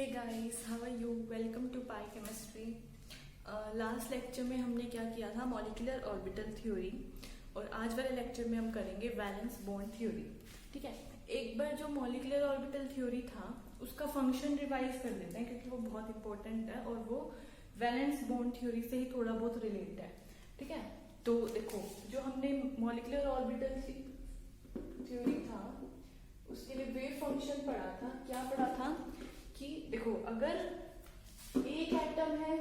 Hey guys, how are you? Welcome to pi chemistry. Last lecture में हमने क्या किया था? Molecular orbital theory. और आज वाले लेक्चर में हम करेंगे वैलेंस बॉन्ड थ्योरी। ठीक है, एक बार जो मॉलिक्यूलर ऑर्बिटल थ्योरी था उसका फंक्शन रिवाइज कर लेते हैं क्योंकि वो बहुत इंपॉर्टेंट है और वो वैलेंस बॉन्ड थ्योरी से ही थोड़ा बहुत रिलेटेड है। ठीक है, तो देखो जो हमने मॉलिक्यूलर ऑर्बिटल थ्योरी था उसके लिए वेव फंक्शन पढ़ा था। क्या पढ़ा था कि देखो अगर एक एटम है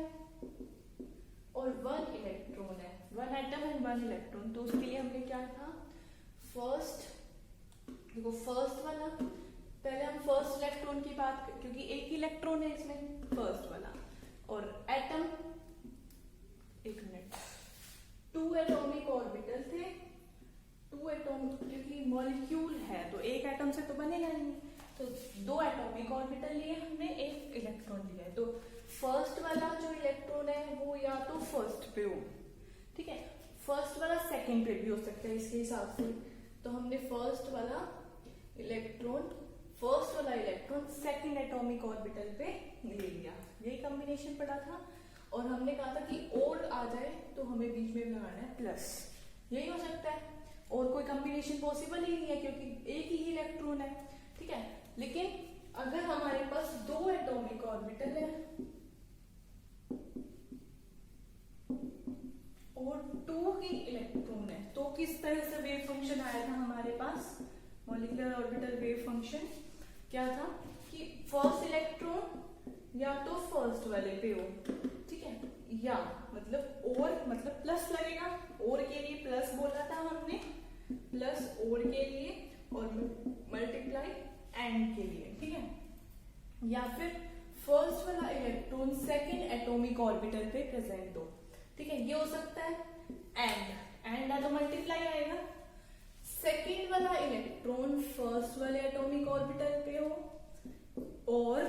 और वन इलेक्ट्रॉन है, one atom and one electron, तो उसके लिए हमने क्या था? देखो फर्स्ट वाला, पहले हम फर्स्ट इलेक्ट्रॉन की बात क्योंकि एक इलेक्ट्रॉन है इसमें, फर्स्ट वाला। और एटम, एक मिनट, 2 एटॉमिक ऑर्बिटल थे। 2 एटॉम क्योंकि मॉलिक्यूल है तो एक एटम से तो बनेगा नहीं, तो 2 एटॉमिक ऑर्बिटल लिए हमने, एक इलेक्ट्रॉन लिया है। तो फर्स्ट वाला जो इलेक्ट्रॉन है वो या तो फर्स्ट पे हो, ठीक है, फर्स्ट वाला सेकंड पे भी हो सकता है इसके हिसाब से। तो हमने फर्स्ट वाला इलेक्ट्रॉन सेकंड एटॉमिक ऑर्बिटल पे ले लिया, यही कॉम्बिनेशन पड़ा था। और हमने कहा था कि और आ जाए तो हमें बीच में लगाना है प्लस, यही हो सकता है। और कोई कॉम्बिनेशन पॉसिबल ही नहीं है क्योंकि एक ही इलेक्ट्रॉन है। ठीक है, लेकिन अगर हमारे पास 2 एटॉमिक ऑर्बिटल है और 2 ही इलेक्ट्रॉन है तो किस तरह से वेव फंक्शन आया था हमारे पास? मॉलिक्यूलर ऑर्बिटल वेव फंक्शन क्या था कि फर्स्ट इलेक्ट्रॉन या तो फर्स्ट वाले पे हो, ठीक है, या मतलब प्लस लगेगा, और के लिए प्लस बोला था हमने, प्लस और के लिए, और मल्टीप्लाई एंड के लिए, ठीक है, या फिर फर्स्ट वाला इलेक्ट्रॉन सेकंड एटॉमिक ऑर्बिटल पे प्रेजेंट हो। ठीक है, ये हो सकता है। एंड ना तो मल्टीप्लाई आएगा, सेकंड वाला इलेक्ट्रॉन फर्स्ट वाले एटॉमिक ऑर्बिटल पे हो और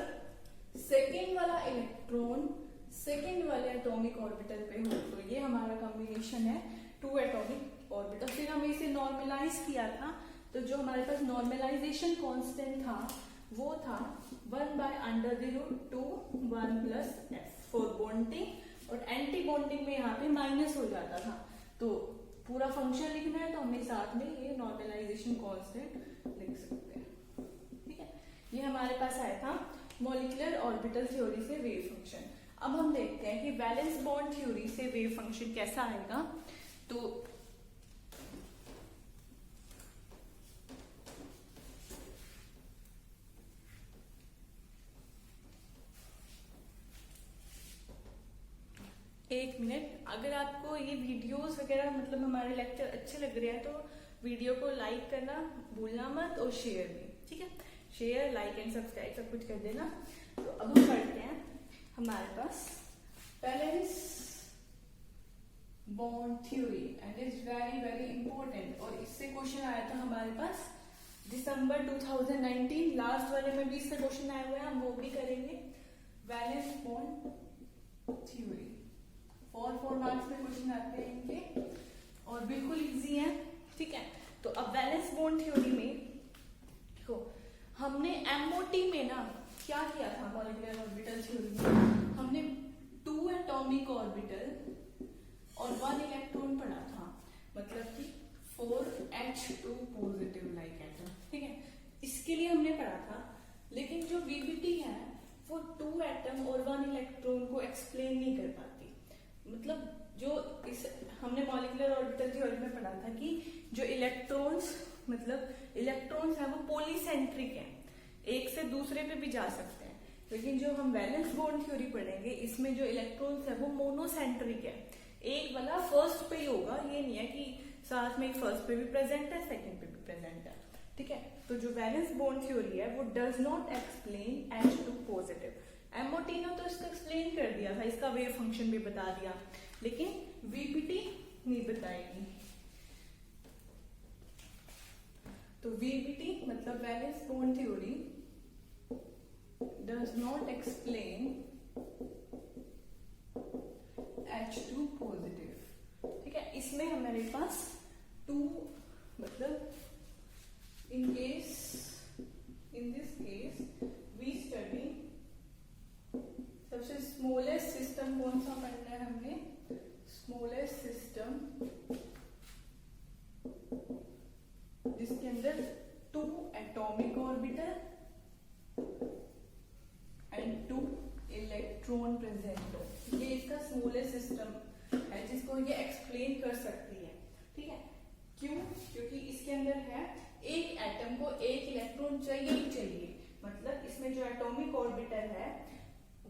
सेकंड वाला इलेक्ट्रॉन सेकंड वाले एटॉमिक ऑर्बिटल पे हो, तो ये हमारा कॉम्बिनेशन है 2 एटॉमिक ऑर्बिटल। फिर हमने इसे नॉर्मलाइज किया था, तो जो हमारे पास नॉर्मलाइजेशन कांस्टेंट था वो था 1/√2 1 + f फॉर बॉन्डिंग, और एंटी बॉन्डिंग में यहाँ पे माइनस हो जाता था। तो पूरा फंक्शन लिखना है तो हमें साथ में ये नॉर्मलाइजेशन कांस्टेंट लिख सकते हैं। ठीक है, ये हमारे पास आया था मॉलिक्यूलर ऑर्बिटल थ्योरी से वेव फंक्शन। अब हम देखते हैं कि वैलेंस बॉन्ड थ्योरी से वेव फंक्शन कैसा आएगा। तो एक मिनट, अगर आपको ये वीडियोस वगैरह मतलब हमारे लेक्चर अच्छे लग रहे हैं तो वीडियो को लाइक करना भूलना मत, और शेयर भी, ठीक है, शेयर लाइक एंड सब्सक्राइब सब कुछ कर देना। तो अब हम पढ़ते हैं हमारे पास valence bond theory and is very very important. और इससे क्वेश्चन आया था हमारे पास दिसंबर 2019, लास्ट वाले में भी इससे क्वेश्चन आए हुए हैं, हम वो भी करेंगे। वैलेंस बॉन्ड थ्योरी 4 मार्क्स में क्वेश्चन आते हैं इनके और बिल्कुल इजी है। ठीक है, तो अब वैलेंस बॉन्ड थ्योरी में देखो हमने एमओटी में ना क्या किया था? मॉलिक्यूलर ऑर्बिटल थ्योरी में हमने 2 एटॉमिक ऑर्बिटल और 1 इलेक्ट्रॉन पढ़ा था, मतलब कि 4H2 पॉजिटिव लाइक एटम। ठीक है, इसके लिए हमने पढ़ा था। लेकिन जो वीबीटी है वो 2 एटम और 1 इलेक्ट्रॉन को एक्सप्लेन नहीं कर पाती। मतलब जो इस हमने मॉलिक्यूलर ऑर्बिटल थ्योरी में पढ़ा था कि जो इलेक्ट्रॉन्स है वो पॉलीसेंट्रिक है, एक से दूसरे पे भी जा सकते हैं। लेकिन जो हम वैलेंस बॉन्ड थ्योरी पढ़ेंगे इसमें जो इलेक्ट्रॉन्स है वो मोनोसेंट्रिक है, एक वाला फर्स्ट पे ही होगा, ये नहीं है कि साथ में फर्स्ट पे भी प्रेजेंट है सेकंड पे भी प्रेजेंट है। ठीक है, तो जो वैलेंस बॉन्ड थ्योरी है वो does not explain H2 positive. MOT ने तो इसको एक्सप्लेन कर दिया था, इसका वेव फंक्शन भी बता दिया, लेकिन वीपीटी नहीं बताएगी। तो वीपीटी मतलब valence bond theory does not explain H2 positive. ठीक है, इसमें हमारे पास 2 मतलब in this case we study orbital and 2 electron present हो। ये इसका स्मॉलेस्ट सिस्टम है जिसको ये एक्सप्लेन कर सकती है। ठीक है, क्यों? क्योंकि इसके अंदर है एक एटम को एक इलेक्ट्रॉन चाहिए ही चाहिए, मतलब इसमें जो एटॉमिक ऑर्बिटल है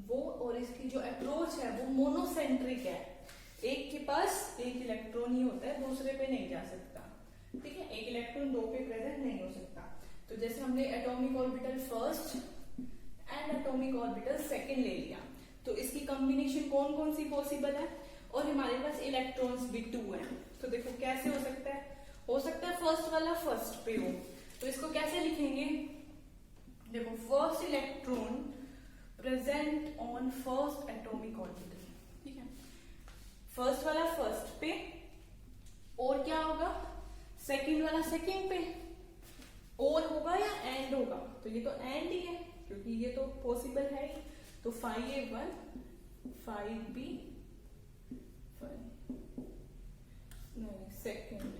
वो और इसकी जो अप्रोच है वो मोनोसेंट्रिक है। एक के पास एक इलेक्ट्रॉन ही होता है, दूसरे पे नहीं जा सकता। ठीक है, एक इलेक्ट्रॉन दो पे प्रेजेंट नहीं हो सकता। तो जैसे हमने atomic orbital first and atomic orbital second ले लिया, तो इसकी कॉम्बिनेशन कौन कौन सी पॉसिबल है, और हमारे पास इलेक्ट्रॉन्स भी 2 है। तो देखो कैसे हो सकता है, फर्स्ट वाला फर्स्ट पे हो, तो इसको कैसे लिखेंगे? देखो, first electron present on first atomic orbital. ठीक है, फर्स्ट वाला फर्स्ट पे, और क्या होगा? सेकंड वाला सेकंड पे। और होगा या एंड होगा? तो ये तो एंड ही है, क्योंकि ये तो पॉसिबल है ही। तो 5A1 5B सेकंड,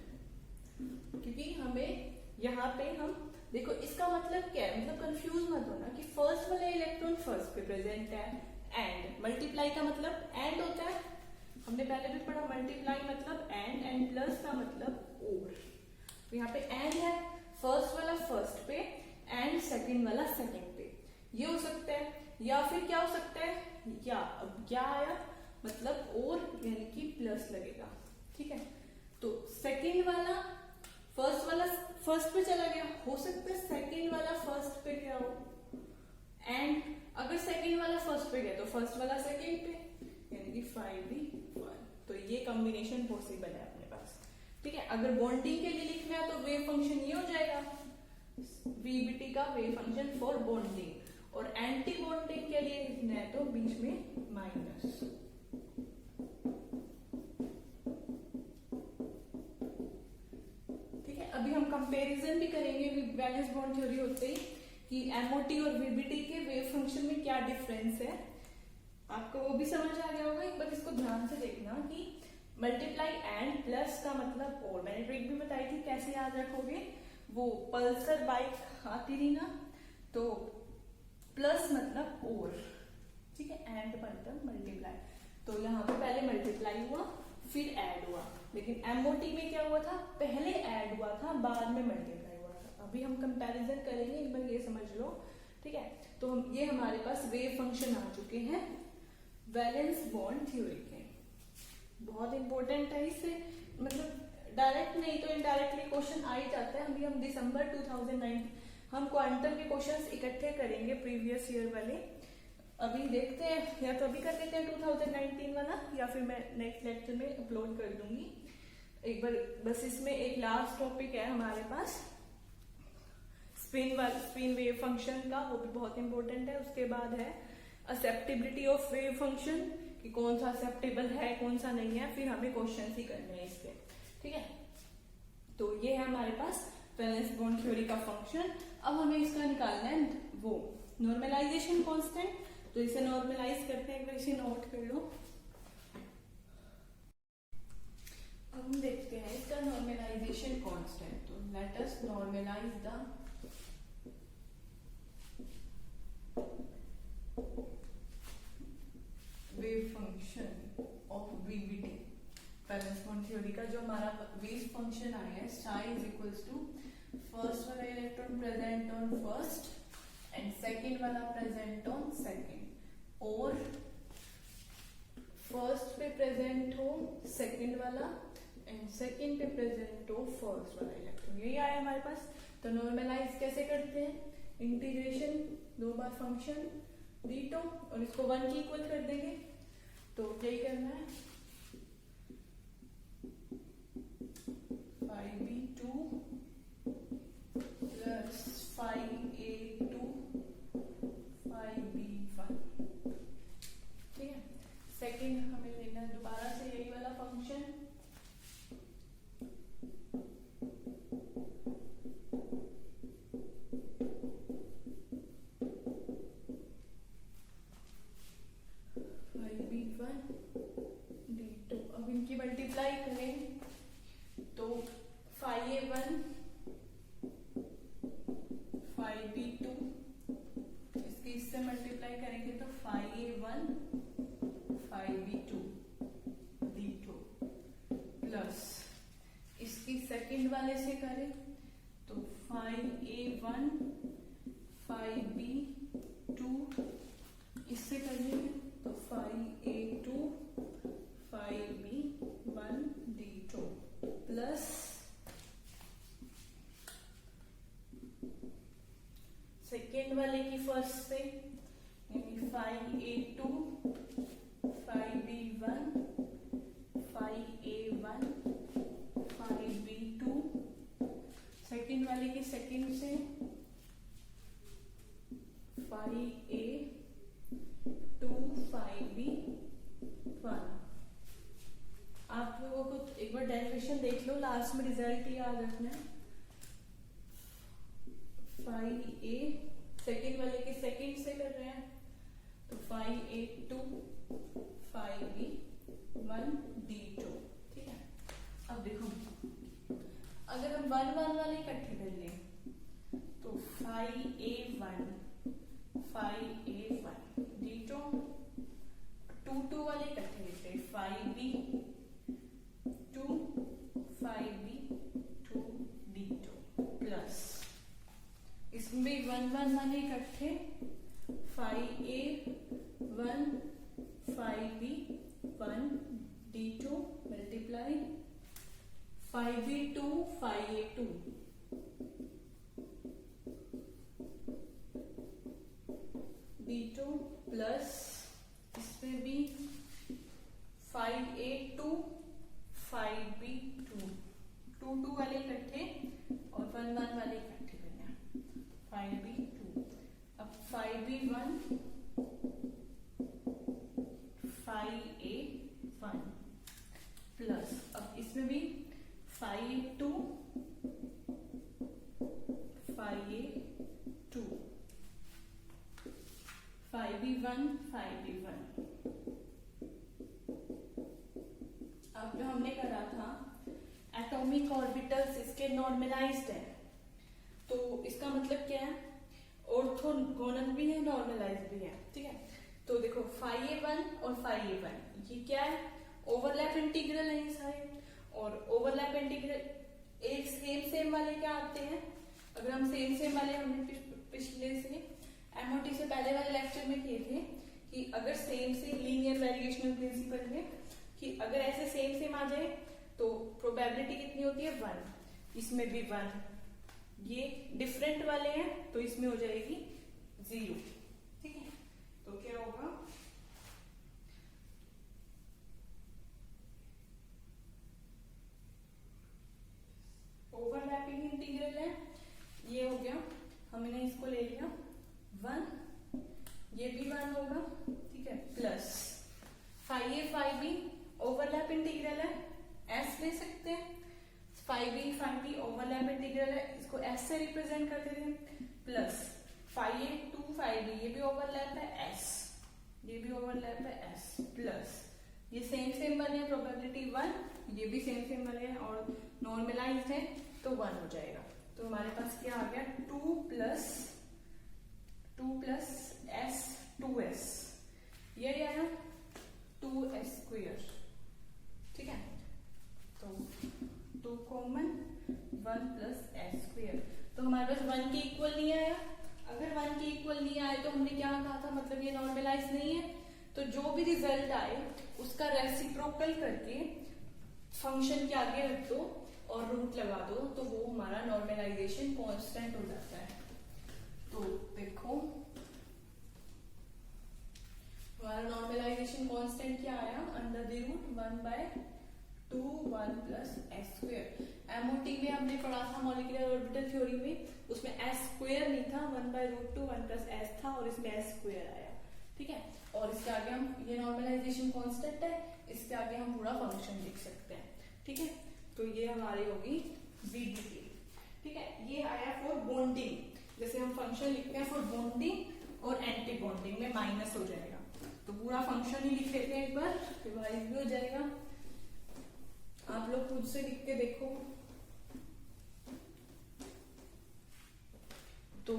क्योंकि हमें यहाँ पे हम देखो इसका मतलब क्या है, मतलब कंफ्यूज मत होना कि फर्स्ट वाला इलेक्ट्रॉन फर्स्ट पे प्रेजेंट है। एंड मल्टीप्लाई का मतलब एंड होता है, हमने पहले भी पढ़ा। मल्टीप्लाई मतलब एंड प्लस का मतलब और। तो यहाँ पे एंड है, फर्स्ट वाला फर्स्ट पे एंड सेकंड वाला सेकंड पे। ये हो सकता है, या फिर क्या हो सकता है, या अब क्या आया मतलब और, यानी कि प्लस लगेगा। ठीक है, तो सेकंड वाला फर्स्ट पे चला गया, हो सकता है सेकंड वाला फर्स्ट पे क्या हो, एंड अगर सेकंड वाला फर्स्ट पे गया तो फर्स्ट वाला सेकंड पे, यानी कि 5B1। तो ये कॉम्बिनेशन पॉसिबल है अपने पास। ठीक है, अगर बॉन्डिंग के लिए लिखना है तो वेव फंक्शन ये हो जाएगा, VBT का वेव फंक्शन फॉर बॉन्डिंग, और एंटी बॉन्डिंग के लिए लिखना है तो बीच में माइनस। ठीक है, अभी हम कंपैरिजन भी करेंगे वैलेंस बॉन्ड थ्योरी होते ही कि MOT और VBT के वेव फंक्शन में क्या डिफरेंस है। आपको वो भी समझ आ गया होगा, एक बार इसको ध्यान से देखना कि मल्टीप्लाई एंड प्लस का मतलब और। मैंने ट्रिक भी बताई थी कैसे याद रखोगे, वो पल्सर बाइक आती थी ना, तो प्लस मतलब और। ठीक है, एंड मतलब मल्टीप्लाई, तो यहाँ पे पहले मल्टीप्लाई हुआ फिर ऐड हुआ, लेकिन MOT में क्या हुआ था, पहले ऐड हुआ था बाद में मल्टीप्लाई हुआ था। अभी हम कंपैरिजन करेंगे, एक बार ये समझ लो। ठीक है, तो ये हमारे पास वेव फंक्शन आ चुके हैं वैलेंस बॉन्ड थ्योरी के। बहुत इंपॉर्टेंट है, इससे मतलब डायरेक्ट नहीं तो इनडायरेक्टली क्वेश्चन आ ही जाता है। अभी हम दिसंबर 2009 हम क्वांटम के क्वेश्चंस इकट्ठे करेंगे प्रीवियस ईयर वाले। अभी देखते हैं, या तो अभी कर लेते हैं 2019 वाला, या फिर मैं नेक्स्ट लेक्चर में अपलोड कर दूंगी एक बार। बस इसमें एक लास्ट टॉपिक है हमारे पास स्पिन वेव फंक्शन का, वो भी बहुत इंपॉर्टेंट है। उसके बाद है एक्सेप्टेबिलिटी ऑफ वेव फंक्शन, कि कौन सा एक्सेप्टेबल है कौन सा नहीं है, फिर हमें क्वेश्चन ही करने हैं इसके। ठीक है, तो ये है हमारे पास वैलेंस बॉन्ड थ्योरी का फंक्शन। अब हमें इसका निकालना है वो नॉर्मलाइजेशन कांस्टेंट, तो इसे नॉर्मलाइज करते हैं, इसे नोट कर लो। अब हम देखते हैं इसका नॉर्मलाइजेशन कांस्टेंट। तो let us normalize the wave function of VBT। Valence bond theory का जो हमारा वेव फंक्शन आया है, psi is equals to first वाला electron present on first and second वाला प्रेजेंट ऑन सेकंड, और फर्स्ट पे प्रेजेंट हो सेकंड वाला एंड सेकंड पे प्रेजेंट हो फर्स्ट वाला इलेक्ट्रॉन। यही आया हमारे पास। तो नॉर्मलाइज कैसे करते हैं, इंटीग्रेशन 2 बार फंक्शन डी2 और इसको 1 की इक्वल कर देंगे। तो क्या करना है, 5B2 प्लस 5A2 5B1। ठीक है, सेकंड हमें लेना है दोबारा से यही वाला फंक्शन, D2। अब इनकी मल्टीप्लाई करें तो 5A1 5 सेकंड वाले से करें तो 5a1 5b2 इससे कर लेंगे तो 5a2 5b1 d2 plus second वाले की फर्स्ट से 5a2 5b1 5a1 5b2 second वाले की सेकेंड से 5a2 5b1। आप लोगों को एक बार डेरिवेशन देख लो, लास्ट में रिजल्ट याद रखना है। 5a सेकेंड वाले के सेकेंड से कर रहे हैं तो 5a2 5b1 d2। ठीक है, अब देखो अगर हम 1 1 वाले इकट्ठे कर लें तो 5a1 5a1 d2, 2 2 वाले इकट्ठे लेते हैं 5b2 5b2 d2 प्लस इसमें भी 1 1 वाले इकट्ठे 5a1 5b1 d2 multiply 5b2 5a2 d2 plus इसमें भी 5a2 5b2 2 2 वाले इकट्ठे और 1 1 वाले इकट्ठे करना 5b2। अब 5b1 5a1 प्लस अब इसमें भी 5a2 5a2 5b1 5b1। अब जो हमने करा था एटॉमिक ऑर्बिटल्स इसके नॉर्मलाइज्ड है, तो इसका मतलब क्या है, ऑर्थोगोनल भी है नॉर्मलाइज्ड भी है। ठीक है, तो देखो 5a1 और 5a1 ये क्या है, ओवरलैप इंटीग्रल है ये सारे। और ओवरलैप इंटीग्रल एक सेम वाले क्या आते हैं, अगर हम सेम वाले हमने पिछले से एमओटी से पहले वाले लेक्चर में किए थे कि अगर सेम लीनियर वेरिएशनल प्रिंसिपल में कि अगर ऐसे सेम आ जाए तो प्रोबेबिलिटी कितनी होती है 1, इसमें भी 1। ये डिफरेंट वाले हैं तो इसमें हो जाएगी 0। ठीक है, तो क्या होगा, ओवरलैपिंग इंटीग्रल है, ये हो गया, हमने इसको ले लिया 1, ये भी 1 होगा। ठीक है, plus 5a 5b overlap integral है, s ले सकते हैं, 5b 5b ओवरलैप इंटीग्रल है, इसको s से रिप्रेजेंट करते थे, प्लस 5a2 5b ये भी ओवरलैप है s, ये भी ओवरलैप है s, प्लस ये सेम बने प्रोबेबिलिटी 1, ये भी सेम बने और नॉर्मलाइज्ड है तो 1 हो जाएगा। तो हमारे पास क्या आ गया 2 प्लस s 2s, ये आया 2s स्क्वायर। ठीक है, तो 2 कॉमन 1 प्लस s स्क्वायर, तो हमारे पास 1 के इक्वल नहीं आया। अगर 1 के इक्वल नहीं आए तो हमने क्या कहा था, मतलब ये नॉर्मलाइज नहीं है, तो जो भी रिजल्ट आए उसका रेसिप्रोकल करके फंक्शन के आगे रख दो और रूट लगा दो, तो वो हमारा नॉर्मलाइजेशन कांस्टेंट हो जाता है। तो देखो हमारा नॉर्मलाइजेशन कांस्टेंट क्या आया, under the root 1/2 1 plus s square. MOT में हमने पढ़ा था मॉलिक्यूलर ऑर्बिटल थ्योरी में, उसमें s स्क्वायर नहीं था, 1/√2 1 प्लस s था और इसमें s स्क्वायर आया। ठीक है, और इसके आगे हम, ये नॉर्मलाइजेशन कांस्टेंट है, इसके आगे हम पूरा फंक्शन लिख सकते हैं। ठीक है, तो ये हमारी होगी VDT। ठीक है, ये आया फॉर बॉन्डिंग, जैसे हम फंक्शन लिखते हैं फॉर बॉन्डिंग और एंटी बॉन्डिंग में माइनस हो जाएगा, तो पूरा फंक्शन ही लिख लेते हैं एक बार, रिवाइज भी हो जाएगा। आप लोग खुद से लिख के देखो। तो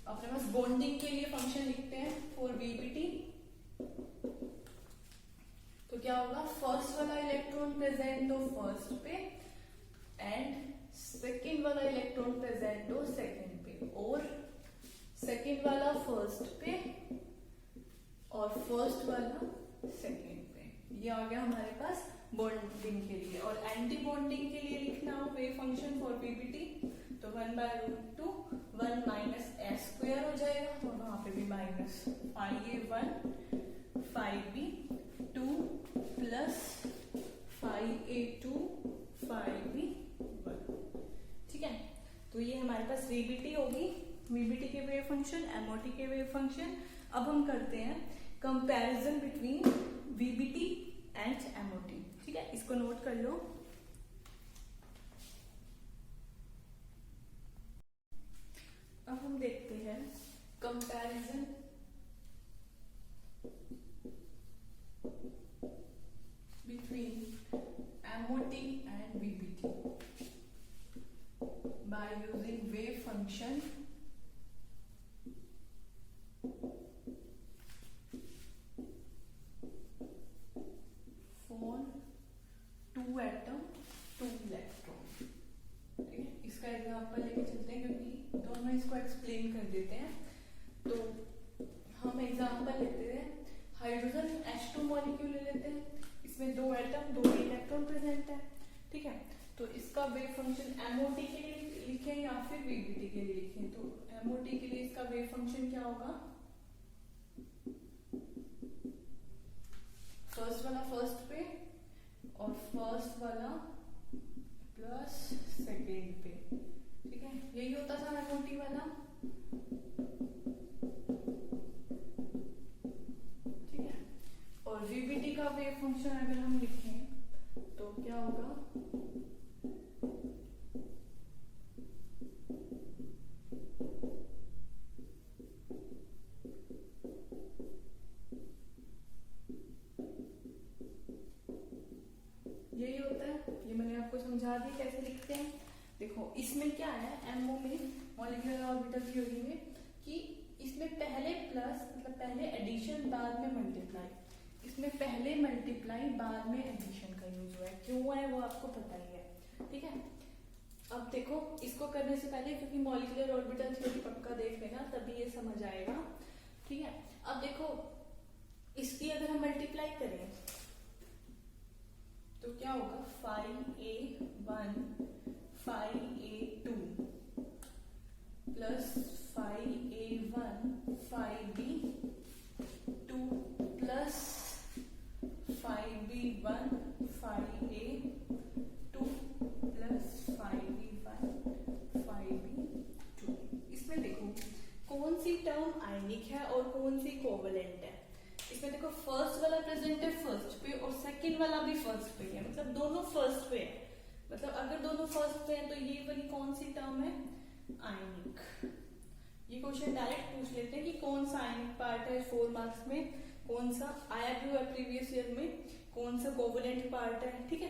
अपने पास बॉन्डिंग के लिए फंक्शन लिखते हैं फॉर VBT, तो क्या होगा, फर्स्ट वाला इलेक्ट्रॉन प्रेजेंट हो फर्स्ट पे एंड सेकेंड वाला इलेक्ट्रॉन प्रेजेंट हो सेकेंड पे और सेकेंड वाला फर्स्ट पे और फर्स्ट वाला सेकेंड पे। ये आ गया हमारे पास बॉन्डिंग के लिए। और एंटी बॉन्डिंग के लिए लिखना हो वेव फंक्शन फॉर पीपीटी तो 1/√2 1 माइनस एस स्क्वायर हो जाएगा, तो वहां पे भी minus 5a1 5b 2 plus 5a2 5b 1। ठीक है, तो ये हमारे पास वीबीटी होगी, वीबीटी के वेव फंक्शन, एमओटी के वेव फंक्शन। अब हम करते हैं comparison between VBT and MOT. ठीक है, इसको नोट कर लो। अब हम देखते हैं comparison between MOT and VBT by using wave function for 2 atom 2 electron. ठीक है, इसका एग्जांपल लेके चलते हैं क्योंकि दोनों इसको एक्सप्लेन कर देते हैं। तो हम एग्जांपल लेते हैं, हाइड्रोजन H2 मॉलिक्यूल ले लेते हैं, इसमें 2 एटम 2 इलेक्ट्रॉन प्रेजेंट है। ठीक है, तो इसका वेव फंक्शन एमओटी के लिए लिखें या फिर वीबीटी के लिए लिखें। तो एमओटी के लिए इसका वेव फंक्शन क्या होगा, फर्स्ट वाला फर्स्ट पे और फर्स्ट वाला प्लस सेकेंड पे। ठीक है, यही होता था एमओटी वाला। ठीक है, और वीबीटी का वेव फंक्शन अगर हम लिखें तो क्या होगा, यही होता है। ये मैंने आपको समझा दी कैसे लिखते हैं। देखो इसमें क्या है, एमओ में मॉलिक्यूलर ऑर्बिटल थ्योरी में कि इसमें पहले प्लस मतलब पहले एडिशन बाद में मल्टीप्लाई, इसमें पहले मल्टीप्लाई बाद में एडिशन का यूज हुआ है। क्यों है वो आपको पता ही है। ठीक है, अब देखो इसको करने से पहले, क्योंकि मॉलिक्यूलर ऑर्बिटल थ्योरी पक्का देख लेना तभी ये समझ आएगा। ठीक है, अब देखो इसकी अगर हम मल्टीप्लाई करें तो क्या होगा, 5a1 5a2 plus 5a1 5b2 plus 5b1 5a2 plus 5b1 5b2। इसमें देखो कौन सी टर्म आयनिक है और कौन सी कोवेलेंट है। इसमें देखो फर्स्ट वाला प्रेजेंट है फर्स्ट पे और सेकंड वाला भी फर्स्ट पे है, मतलब दोनों फर्स्ट पे है। मतलब अगर दोनों फर्स्ट पे है तो ये वाली कौन सी टर्म है, आयनिक। ये क्वेश्चन डायरेक्ट पूछ लेते हैं कि कौन सा आयनिक पार्ट है 4 मार्क्स में, कौन सा आया भी हुआ प्रीवियस ईयर में, कौन सा कोवेलेंट पार्ट है। ठीक है,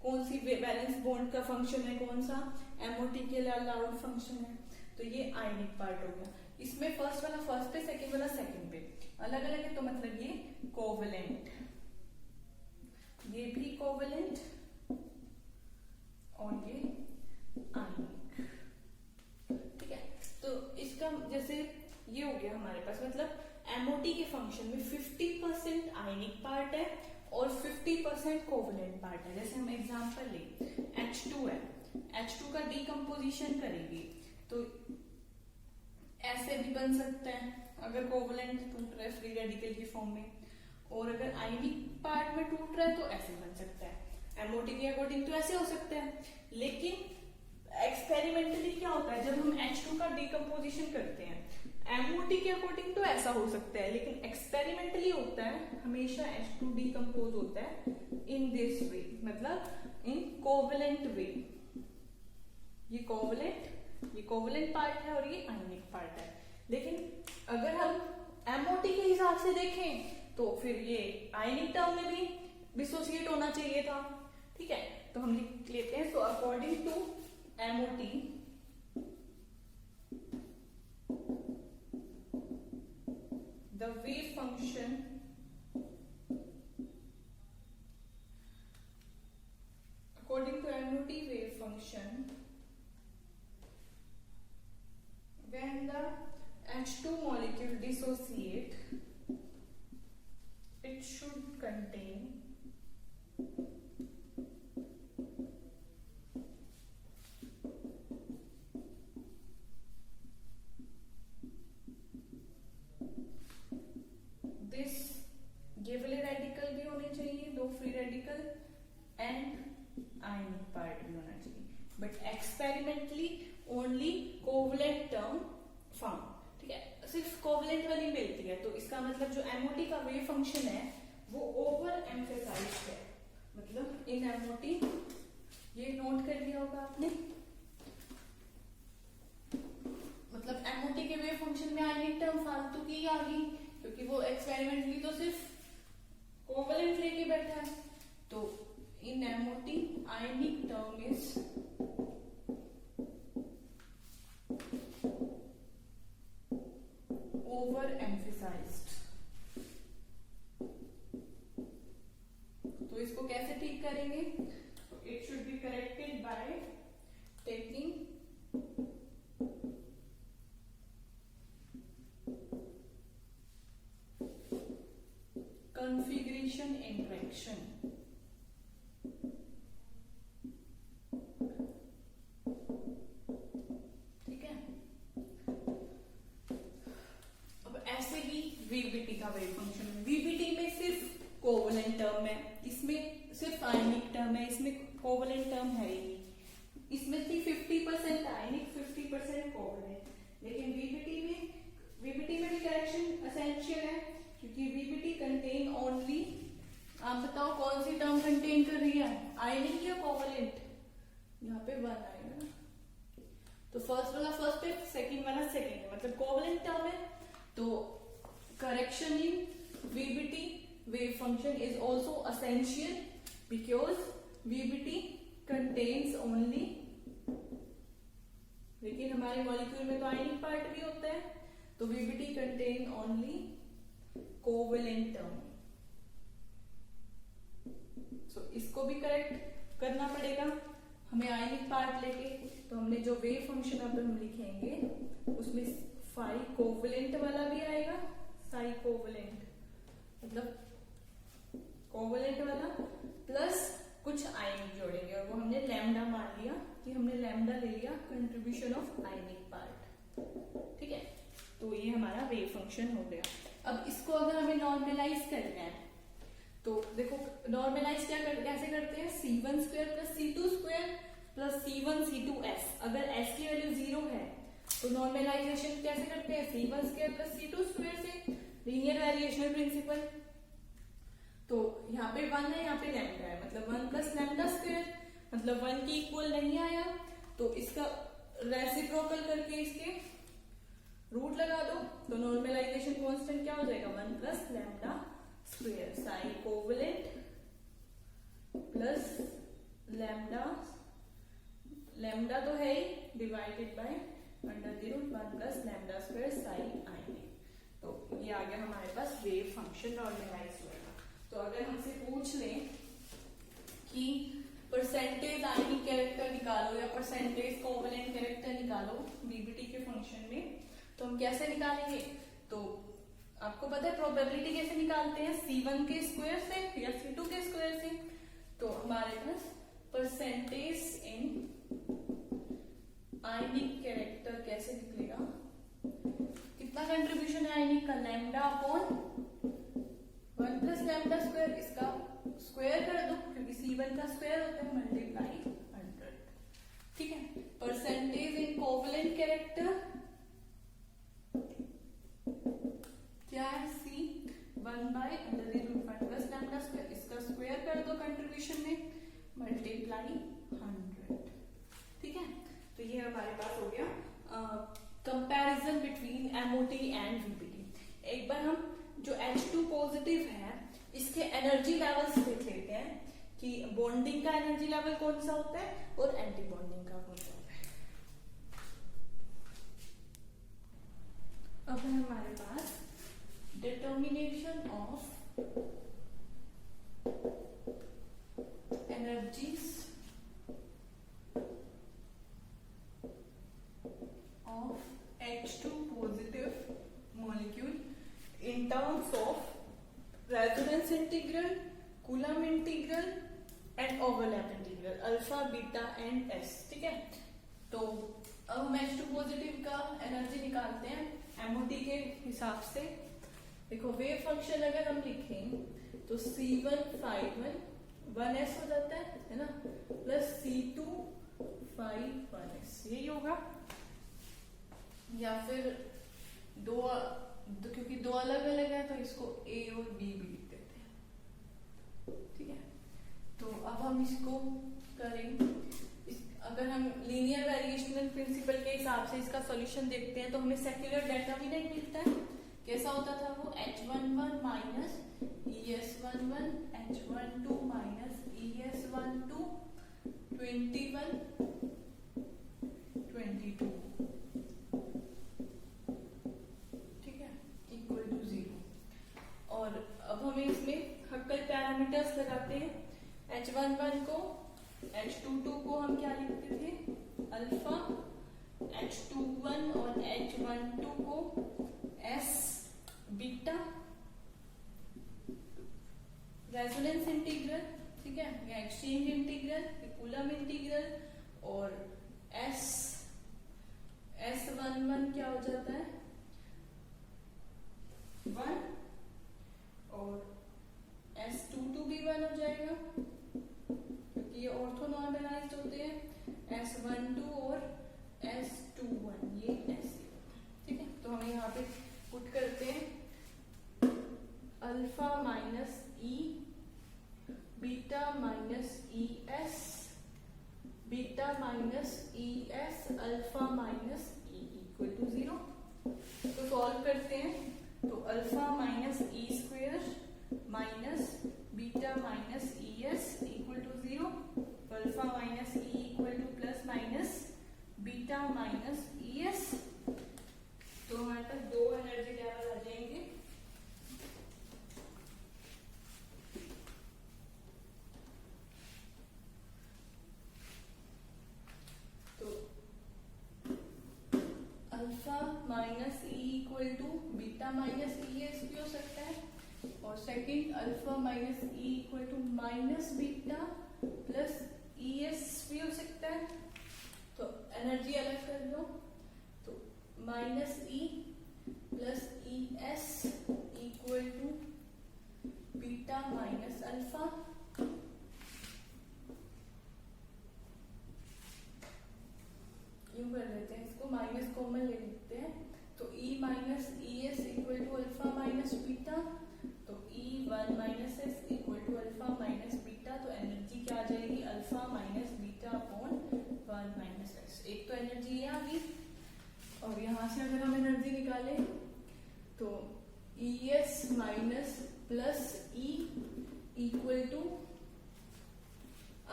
कौन सी वैलेंस बॉन्ड का फंक्शन है, कौन सा एमओटी के लिए अलाउड फंक्शन है। तो ये आयनिक पार्ट हो गया। इसमें फर्स्ट वाला फर्स्ट पे, सेकंड वाला सेकंड पे, अलग अलग है तो मतलब ये कोवेलेंट, ये भी कोवेलेंट और ये आयनिक। ठीक है, तो इसका जैसे ये हो गया हमारे पास, मतलब एमओटी के फंक्शन में 50% आयनिक पार्ट है और 50% कोवेलेंट पार्ट है। जैसे हम एग्जांपल ले, H2 है, H2 का डीकम्पोजिशन करेंगे तो ऐसे भी बन सकता है अगर कोवेलेंट टूट रहा है फ्री रेडिकल की फॉर्म में, और अगर आयनिक पार्ट में टूट रहा है तो ऐसे बन सकता है। एमओटी के अकॉर्डिंग तो ऐसे हो सकता है, लेकिन एक्सपेरिमेंटली क्या होता है जब हम H2 का डीकम्पोजिशन करते हैं, एमओटी के अकॉर्डिंग तो ऐसा हो सकता है, लेकिन एक्सपेरिमेंटली होता है हमेशा H2 डीकम्पोज होता है इन दिस वे, मतलब इन कोवेलेंट वे। ये कोवेलेंट पार्ट है और ये आयनिक पार्ट है। लेकिन अगर हम एमओटी के हिसाब से देखें तो फिर ये आयनिक टर्म में भी डिसोसिएट होना चाहिए था। ठीक है, तो हम लिख लेते हैं, so according to MOT the wave function according to MOT wave function H2 molecule dissociate, it should contain this, ये वाले रेडिकल भी होने चाहिए, 2 free radical and ionic part भी होना चाहिए, but experimentally only covalent term found, ठीक है, सिर्फ कोवलेंट वाली मिलती है, तो इसका मतलब जो एमओटी का वेव फंक्शन है वो ओवर एम्फेसाइज है, मतलब इन एमओटी, ये नोट कर लिया होगा आपने, मतलब एमओटी के वेव फंक्शन में आयनिक टर्म फालतू की आ गई, क्योंकि वो एक्सपेरिमेंटली तो सिर्फ कोवलेंट लेके बैठा है, तो in MOT ionic term is over emphasized. तो इसको कैसे ठीक करेंगे? It should be corrected by taking configuration interaction, ठीक है। अब ऐसे ही वीबीटी का वेव फंक्शन, वीबीटी में सिर्फ कोवलेंट टर्म है, इसमें सिर्फ आयनिक टर्म है, इसमें कोवलेंट टर्म है ही नहीं, इसमें थी 50% आयनिक 50% कोवलेंट, लेकिन वीबीटी में भी करेक्शन एसेंशियल है, क्योंकि वीबीटी कंटेन ओनली, आप बताओ कौन सी टर्म कंटेन कर रही है, आयनिक या कोवलेंट? यहाँ पे 1 आएगा ना, तो फर्स्ट वाला फर्स्ट है, सेकंड वाला सेकंड है, मतलब कोवलेंट टर्म है, तो correction in VBT wave function is also essential because VBT contains only, लेकिन हमारे मॉलिक्यूल में तो आयनिक पार्ट भी होता है, तो VBT contain only covalent term, so इसको भी करेक्ट करना पड़ेगा हमें आयनिक पार्ट लेके, तो हमने जो वेव फंक्शन अब हम लिखेंगे उसमें फाई कोवेलेंट वाला भी आएगा, साई कोवेलेंट मतलब कोवेलेंट वाला प्लस कुछ आयनिक जोड़ेंगे, और वो हमने लैम्डा मान लिया कि हमने लैम्डा ले लिया कंट्रीब्यूशन ऑफ आयनिक पार्ट, ठीक है। तो ये हमारा वेव फंक्शन हो गया। अब इसको अगर हमें नॉर्मलाइज करना है, तो देखो नॉर्मलाइज कैसे करते हैं, C1 square plus C2 square plus C1 C2S, अगर S की वैल्यू 0 है तो नॉर्मलाइजेशन कैसे करते हैं, C1 square plus C2 square से, लीनियर वेरिएशनल प्रिंसिपल, तो यहाँ पे 1 है, यहाँ पे लैम्डा है, मतलब 1 प्लस लैम्डा स्क्वायर, मतलब 1 की इक्वल नहीं आया, तो इसका रेसिप्रोकल करके इसके रूट लगा दो, तो नॉर्मलाइजेशन कांस्टेंट क्या हो जाएगा, 1 plus lambda square psi covalent plus lambda, lambda तो है ही, divided by under the root 1 plus lambda square psi ionic, तो ये आ गया हमारे पास वेव फंक्शन नॉर्मलाइज होगा। तो अगर हमसे पूछ लें कि परसेंटेज आयनिक कैरेक्टर निकालो या परसेंटेज कोवेलेंट कैरेक्टर निकालो वीबीटी के फंक्शन में, तो हम कैसे निकालेंगे, तो आपको पता है प्रोबेबिलिटी कैसे निकालते हैं, C1 के स्क्वायर से या C2 के स्क्वायर से, तो हमारे पास परसेंटेज इन आयनिक कैरेक्टर कैसे निकलेगा, कितना कंट्रीब्यूशन है आयनिक का, lambda upon 1 plus lambda square, इसका स्क्वायर कर दो क्योंकि C1 का स्क्वायर होता है, मल्टीप्लाई 100, ठीक है। परसेंटेज इन कोवेलेंट कैरेक्टर क्या है, C1 by under the root 1 plus lambda square, इसका स्क्वायर कर दो कंट्रीब्यूशन में, मल्टीप्लाई 100, ठीक है। तो ये हमारे पास हो गया comparison between MOT and VBT. एक बार हम जो H2 पॉजिटिव है इसके एनर्जी लेवल्स देख लेते हैं कि बॉन्डिंग का एनर्जी लेवल कौन सा होता है और एंटी बॉन्डिंग का कौन सा होता है। अब है हमारे पास determination of energies of H2 positive terms of resonance integral, coulomb integral and overlap integral, alpha beta and S. ठीक है, तो अब हम H2 पॉजिटिव का एनर्जी निकालते हैं MOT के हिसाब से। देखो वेव फंक्शन अगर हम लिखें तो C1 phi1 1s हो जाता है ना, प्लस C2 phi 1s, यही होगा। या फिर क्योंकि दो अलग अलग है तो इसको A और B भी लिख देते हैं। ठीक है, तो अब हम इसको करें, अगर हम लीनियर वेरिएशनल प्रिंसिपल के हिसाब से इसका सॉल्यूशन देखते हैं तो हमें सेक्युलर डेटर्मिनेंट मिलता है। कैसा होता था वो, H11 minus ES11 H12 minus ES12 21 22, ठीक है, इक्वल टू 0। और अब हमें इसमें हक्कल पैरामीटर्स लगाते हैं। H11 को, H22 को हम क्या लिखते थे, अल्फा, H21 और H12 को S बीटा, रेजोनेंस इंटीग्रल, ठीक है, या एक्सचेंज इंटीग्रल, कूलम इंटीग्रल, और S11 क्या हो जाता है 1, और S22 भी 1 हो जाएगा क्योंकि ये ऑर्थो नॉर्मलाइज्ड होते हैं। S12 और S21 ये ऐसे, ठीक है। तो हम यहाँ पे पुट करते हैं alpha minus E, beta minus E S, beta minus E S, alpha minus E equal to 0। तो सॉल्व करते हैं, तो alpha minus E square minus beta minus E S equal to 0। तो alpha minus E equal to plus minus beta minus E S. तो हमारे पास दो energy level आ जाएंगे। तो alpha minus E equal to beta minus E S भी हो सकता है, और second alpha minus E equal to minus beta plus E S भी हो सकता है। तो एनर्जी अलग कर लो, तो minus E plus E S equal to beta minus alpha. यूं कर लेते हैं, इसको माइनस कॉमन ले लेते हैं, तो E minus E S equal to alpha minus beta, तो E 1 minus S equal to alpha minus beta. तो एनर्जी क्या आ जाएगी, alpha minus beta upon 1 minus S. एक तो एनर्जी ये आ गई, और यहाँ से अगर हम एनर्जी निकालें तो E S minus plus E equal to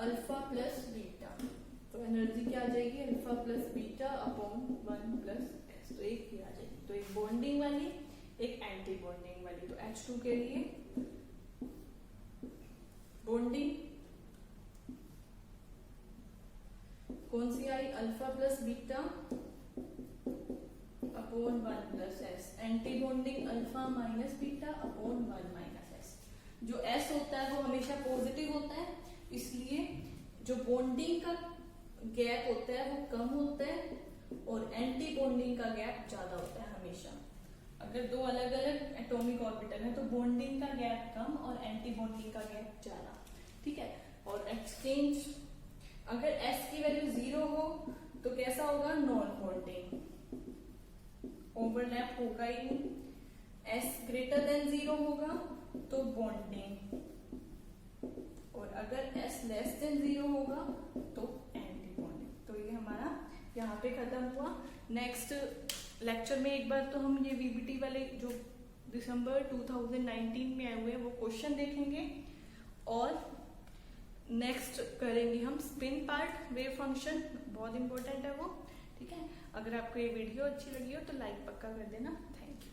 alpha plus beta. तो एनर्जी क्या आ जाएगी, alpha plus beta upon 1 plus S. तो एक ही आ जाएगी, तो एक बॉन्डिंग वाली, एक एंटी बॉन्डिंग वाली। तो H2 के लिए बॉन्डिंग कौन सी आई, alpha plus beta upon 1 plus S. Anti bonding alpha minus beta upon 1 minus S. जो एस होता है वो हमेशा पॉजिटिव होता है, इसलिए जो बॉन्डिंग का गैप होता है वो कम होता है, और एंटी बॉन्डिंग का गैप ज्यादा होता है हमेशा। अगर दो अलग अलग एटॉमिक ऑर्बिटल है तो बॉन्डिंग का गैप कम और एंटी बॉन्डिंग का गैप ज्यादा, ठीक है। और एक्सचेंज, अगर S की वैल्यू 0 हो तो कैसा होगा, नॉन बॉन्डिंग, ओवरलैप होगा ही नहीं। S ग्रेटर देन 0 होगा तो बॉन्डिंग, और अगर S लेस देन 0 होगा तो एंटी बॉन्डिंग। तो ये हमारा यहाँ पे खत्म हुआ। नेक्स्ट लेक्चर में एक बार तो हम ये VBT वाले जो दिसंबर 2019 में आए हुए हैं वो क्वेश्चन देखेंगे, और नेक्स्ट करेंगे हम स्पिन पार्ट, वेव फंक्शन, बहुत इंपॉर्टेंट है वो, ठीक है। अगर आपको ये वीडियो अच्छी लगी हो तो लाइक पक्का कर देना। Thank you.